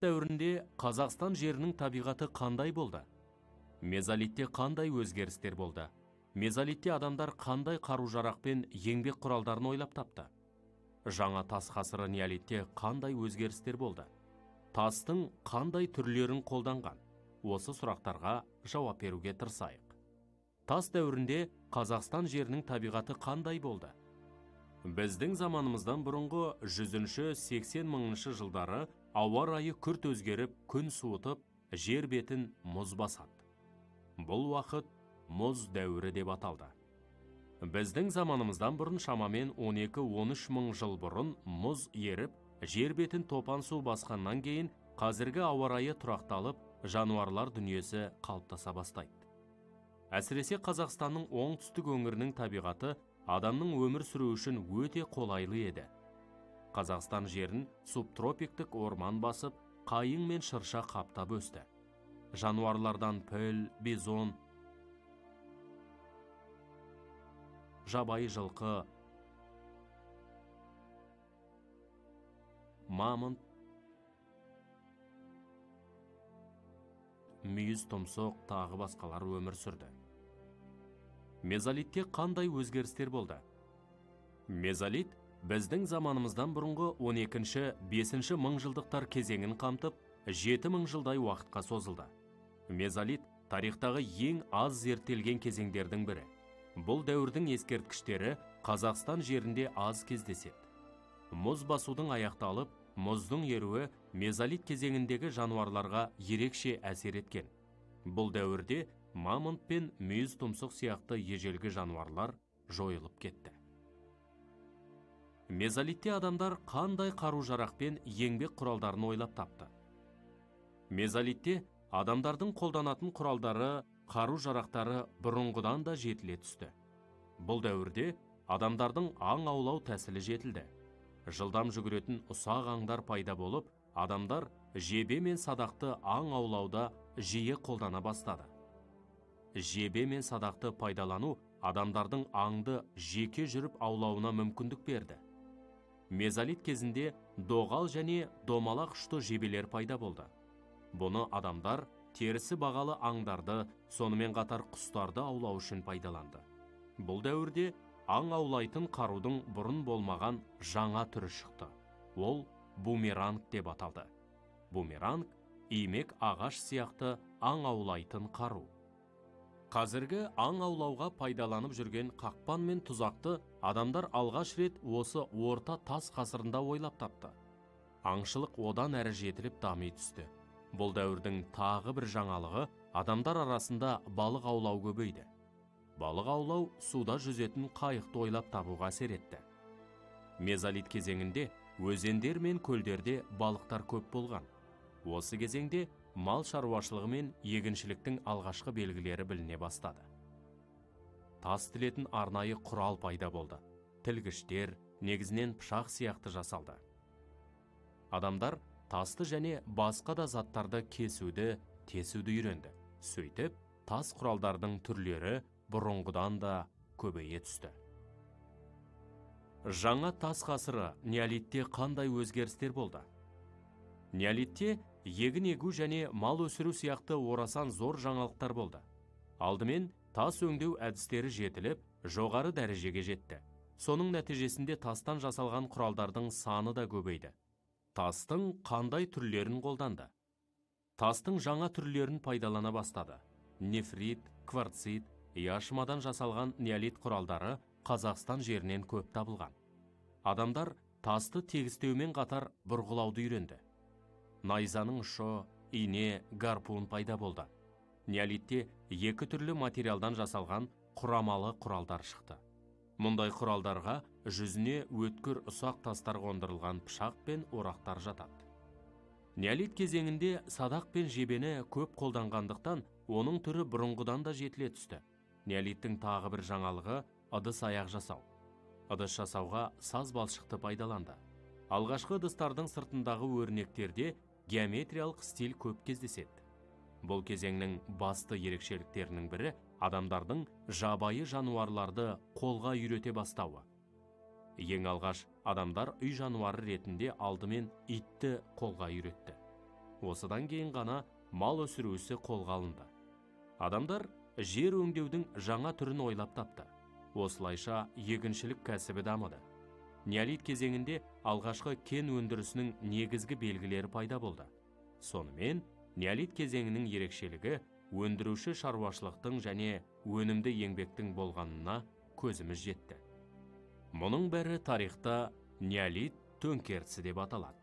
Дәуірінде Қазақстан жерінің табиғаты қандай болды? Мезолитте қандай өзгерістер болды? Мезолитте адамдар қандай қару-жарақ пен еңбек құралдарын ойлап тапты? Жаңа тас ғасыры неолитте қандай өзгерістер болды? Тастың қандай түрлерін қолданған? Осы сұрақтарға жауап беруге тырысайық. Тас дәуірінде Қазақстан жерінің табиғаты қандай болды? Біздің заманымыздан бұрынғы 100-80 мыңыншы жылдары ауа райы күрт өзгеріп, күн суытып, жер бетін мұз басады. Бұл уақыт мұз дәуірі деп аталды. Біздің заманымыздан бұрын шамамен 12-13 мың жыл бұрын мұз еріп, жер бетін топан су басқаннан кейін қазіргі ауа райы тұрақталып, жануарлар дүниесі қалыптаса бастайды. Әсіресе Қазақстанның оңтүстік өңірінің табиғаты адамның өмір сүру үшін өте қолайлы еді. Қазақстан жерін субтропиктік орман басып, қайың мен шырша қаптап өсті. Жануарлардан піл, бизон, жабайы жылқы, мамонт, мүйіз тұмсық тағы басқалар өмір сүрді. Мезолитте қандай өзгерістер болды? Мезолит біздің заманымыздан бұрынғы 12-5 мыңжылдықтар кезеңін қамтып, 7 мың жылдай уақытқа созылды. Мезолит тарихтағы ең аз зерттелген кезеңдердің бірі. Бұл дәуірдің ескерткіштері Қазақстан жерінде аз кездеседі. Мұз басудың аяқталып, мұздың еруі мезолит кезеңіндегі жануарларға ерекше әсер еткен. Бұл дәуірде мамонт пен мүйіз тұмсық сияқты ежелгі жануарлар жойылып кетті. Мезолитте адамдар қандай қару-жарақ пен еңбек құралдарын ойлап тапты? Мезолитте адамдардың қолданатын құралдары, қару-жарақтары бұрынғыдан да жетіле түсті. Бұл дәуірде адамдардың аң аулау тәсілі жетілді. Жылдам жүгіретін ұсақ аңдар пайда болып, адамдар жебе мен садақты аң аулауда жиі қолдана бастады. Жебе мен садақты пайдалану адамдардың аңды жеке жүріп аулауына мүмкіндік берді. Мезолит кезінде доғал және домалақ ұшты жебелер пайда болды. Бұны адамдар терісі бағалы аңдарды, сонымен қатар құстарды аулау үшін пайдаланды. Бұл дәуірде аң аулайтын қарудың бұрын болмаған жаңа түрі шықты. Ол бумеранг деп аталды. Бумеранг имек ағаш сияқты аң аулайтын қару. Қазіргі аң аулауға пайдаланып жүрген қақпан мен тұзақты адамдар алғаш рет осы орта тас ғасырында ойлап тапты. Аңшылық одан әрі жетіліп дами түсті. Бұл дәуірдің тағы бір жаңалығы адамдар арасында балық аулау көбейді. Балық аулау суда жүзетін қайықты ойлап табуға әсер етті. Мезолит кезеңінде өзендер мен көлдерде балықтар көп болған. Осы кезеңде мал шаруашылығы мен егіншіліктің алғашқы белгілері біліне бастады. Тас тілетін арнайы құрал пайда болды. Тілгіштер, негізінен пышақ сияқты жасалды. Адамдар тасты және басқа да заттарды кесуді, тесуді үйренді. Сөйтіп, тас құралдардың түрлері бұрынғыдан да көбейе түсті. Жаңа тас ғасыры неолитте қандай өзгерістер болды? Неолитте егін егу және мал өсіру сияқты орасан зор жаңалықтар болды. Алдымен тас өңдеу әдістері жетіліп, жоғары дәрежеге жетті. Соның нәтижесінде тастан жасалған құралдардың саны да көбейді. Тастың қандай түрлерін қолданды? Тастың жаңа түрлерін пайдалана бастады. Нефрит, кварцит, яшмадан жасалған неолит құралдары Қазақстан жерінен көп табылған. Адамдар тасты тегістеумен қатар бұрғылауды үйренді. Найзаның ұшы, ине, гарпун пайда болды. Неолитте екі түрлі материалдан жасалған құрамалы құралдар шықты. Мұндай құралдарға жүзіне өткір ұсақ тастар қондырылған пышақ пен орақтар жатады. Неолит кезеңінде садақ пен жебені көп қолданғандықтан, оның түрі бұрынғыдан да жетіле түсті. Неолиттің тағы бір жаңалығы ыдыс аяқ жасау. Ыдыс жасауға саз балшықты пайдаланды. Алғашқы ыдыстардың сыртындағы өрнектерде геометриялық стиль көп кездеседі. Бұл кезеңнің басты ерекшеліктерінің бірі адамдардың жабайы жануарларды қолға үйрете бастауы. Ең алғаш адамдар үй жануары ретінде алдымен итті қолға үйретті. Осыдан кейін ғана мал өсіру ісі қолға алынды. Адамдар жер өңдеудің жаңа түрін ойлап тапты. Осылайша егіншілік кәсібі дамыды. Неолит кезеңінде алғашқы кен өндірісінің негізгі белгілері пайда болды. Сонымен, неолит кезеңінің ерекшелігі өндіруші шаруашылықтың және өнімді еңбектің болғанына көзіміз жетті. Мұның бәрі тарихта неолит төңкерісі деп аталады.